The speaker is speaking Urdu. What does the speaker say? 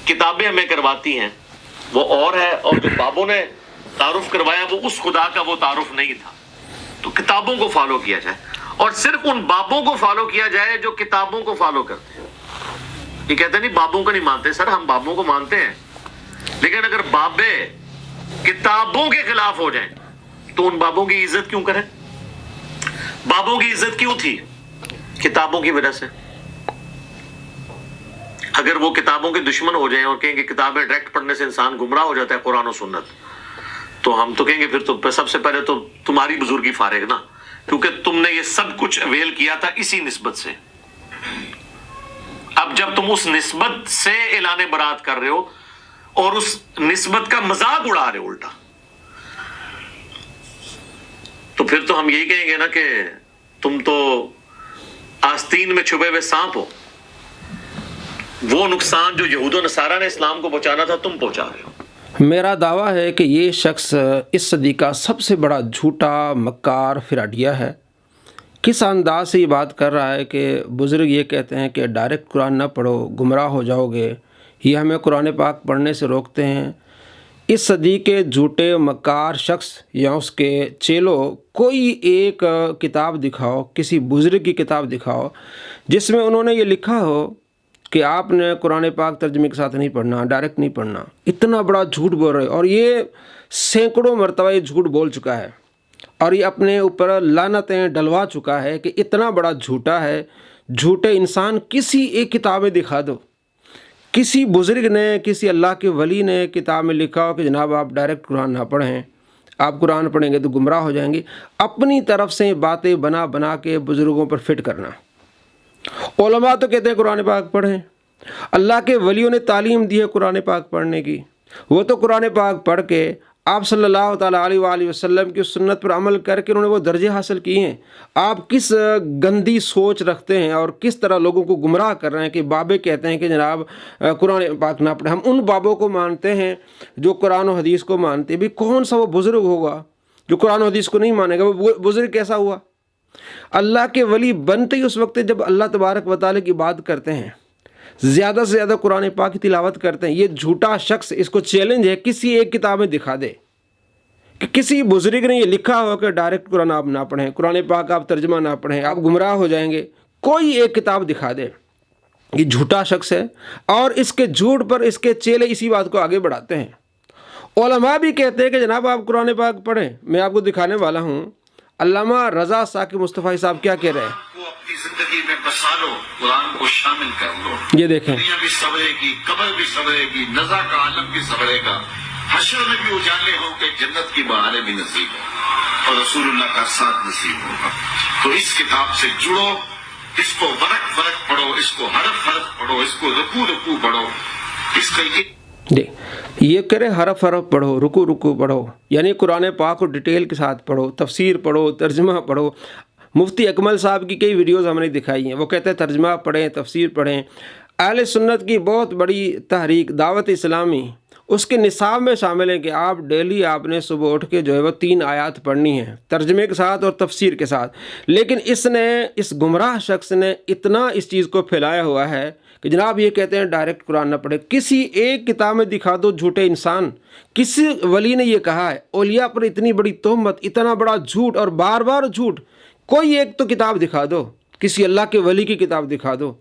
کتابیں ہمیں کرواتی ہیں وہ اور ہے، اور جو بابوں نے تعارف کروایا وہ اس خدا کا وہ تعارف نہیں تھا. تو کتابوں کو فالو کیا جائے، اور صرف ان بابوں کو فالو کیا جائے جو کتابوں کو فالو کرتے ہیں. یہ کہتے نہیں بابوں کو نہیں مانتے. سر ہم بابوں کو مانتے ہیں، لیکن اگر بابے کتابوں کے خلاف ہو جائیں تو ان بابوں کی عزت کیوں کریں؟ بابوں کی عزت کیوں تھی؟ کتابوں کی وجہ سے. اگر وہ کتابوں کے دشمن ہو جائیں اور کہیں کہ کتابیں ڈائریکٹ پڑھنے سے انسان گمراہ ہو جاتا ہے قرآن و سنت، تو ہم تو کہیں گے پھر تو سب سے پہلے تو تمہاری بزرگی فارغ نا، کیونکہ تم نے یہ سب کچھ اویل کیا تھا اسی نسبت سے. اب جب تم اس نسبت سے اعلان برات کر رہے ہو اور اس نسبت کا مذاق اڑا رہے ہو الٹا، تو پھر تو ہم یہی کہیں گے نا کہ تم تو آستین میں چھپے ہوئے سانپ ہو. وہ نقصان جو یہود و نصارہ نے اسلام کو پہنچانا تھا تم پہنچا رہے ہو. میرا دعویٰ ہے کہ یہ شخص اس صدی کا سب سے بڑا جھوٹا مکار فراڈیا ہے. کس انداز سے یہ بات کر رہا ہے کہ بزرگ یہ کہتے ہیں کہ ڈائریکٹ قرآن نہ پڑھو گمراہ ہو جاؤ گے، یہ ہمیں قرآن پاک پڑھنے سے روکتے ہیں. اس صدی کے جھوٹے مکار شخص یا اس کے چیلوں کوئی ایک کتاب دکھاؤ، کسی بزرگ کی کتاب دکھاؤ جس میں انہوں نے یہ لکھا ہو کہ آپ نے قرآن پاک ترجمے کے ساتھ نہیں پڑھنا، ڈائریکٹ نہیں پڑھنا. اتنا بڑا جھوٹ بول رہے، اور یہ سینکڑوں مرتبہ یہ جھوٹ بول چکا ہے اور یہ اپنے اوپر لعنتیں ڈلوا چکا ہے کہ اتنا بڑا جھوٹا ہے. جھوٹے انسان کسی ایک کتاب میں دکھا دو، کسی بزرگ نے، کسی اللہ کے ولی نے کتاب میں لکھا ہو کہ جناب آپ ڈائریکٹ قرآن نہ پڑھیں، آپ قرآن پڑھیں گے تو گمراہ ہو جائیں گے. اپنی طرف سے باتیں بنا بنا کے بزرگوں پر فٹ کرنا. علماء تو کہتے ہیں قرآن پاک پڑھیں، اللہ کے ولیوں نے تعلیم دی ہے قرآن پاک پڑھنے کی، وہ تو قرآن پاک پڑھ کے آپ صلی اللہ تعالیٰ علیہ وآلہ وسلم کی سنت پر عمل کر کے انہوں نے وہ درجے حاصل کیے ہیں. آپ کس گندی سوچ رکھتے ہیں اور کس طرح لوگوں کو گمراہ کر رہے ہیں کہ بابے کہتے ہیں کہ جناب قرآن پاک نہ پڑھیں. ہم ان بابوں کو مانتے ہیں جو قرآن و حدیث کو مانتے ہیں. بھی کون سا وہ بزرگ ہوگا جو قرآن و حدیث کو نہیں مانے گا؟ وہ بزرگ کیسا ہوا؟ اللہ کے ولی بنتے ہی اس وقت جب اللہ تبارک و تعالیٰ کی بات کرتے ہیں، زیادہ سے زیادہ قرآن پاک کی تلاوت کرتے ہیں. یہ جھوٹا شخص، اس کو چیلنج ہے کسی ایک کتاب میں دکھا دے کہ کسی بزرگ نے یہ لکھا ہو کہ ڈائریکٹ قرآن آپ نہ پڑھیں، قرآن پاک آپ ترجمہ نہ پڑھیں، آپ گمراہ ہو جائیں گے. کوئی ایک کتاب دکھا دے. یہ جھوٹا شخص ہے اور اس کے جھوٹ پر اس کے چیلے اسی بات کو آگے بڑھاتے ہیں. علماء بھی کہتے ہیں کہ جناب آپ قرآن پاک پڑھیں. میں آپ کو دکھانے والا ہوں. علامہ رضا ثاقب مصطفی صاحب کیا کہہ رہے ہیں؟ اپنی زندگی میں بسا لو، قرآن کو شامل کر لو. یہ دیکھیں، دنیا بھی سبرے گی، قبر بھی سبرے گی، نزا کا عالم بھی سبرے گا، حشر میں بھی اجالے ہوں کہ جنت کی بہاریں بھی نصیب ہوں اور رسول اللہ کا ساتھ نصیب ہوگا. تو اس کتاب سے جڑو، اس کو ورق ورق پڑھو، اس کو حرف حرف پڑھو، اس کو رکوع رکوع پڑھو. اس کا یہ کرے حرف حرف پڑھو، رکوع رکوع پڑھو، یعنی قرآن پاک کو ڈیٹیل کے ساتھ پڑھو، تفسیر پڑھو، ترجمہ پڑھو. مفتی اکمل صاحب کی کئی ویڈیوز ہم نے دکھائی ہیں، وہ کہتے ہیں ترجمہ پڑھیں، تفسیر پڑھیں. اہل سنت کی بہت بڑی تحریک دعوت اسلامی اس کے نصاب میں شامل ہے کہ آپ ڈیلی آپ نے صبح اٹھ کے جو ہے وہ 3 آیات پڑھنی ہیں ترجمے کے ساتھ اور تفسیر کے ساتھ. لیکن اس گمراہ شخص نے اتنا اس چیز کو پھیلایا ہوا ہے کہ جناب یہ کہتے ہیں ڈائریکٹ قرآن نہ پڑھے. کسی ایک کتاب میں دکھا دو جھوٹے انسان. کسی ولی نے یہ کہا ہے، اولیاء پر اتنی بڑی تہمت، اتنا بڑا جھوٹ اور بار بار جھوٹ. کوئی ایک تو کتاب دکھا دو، کسی اللہ کے ولی کی کتاب دکھا دو.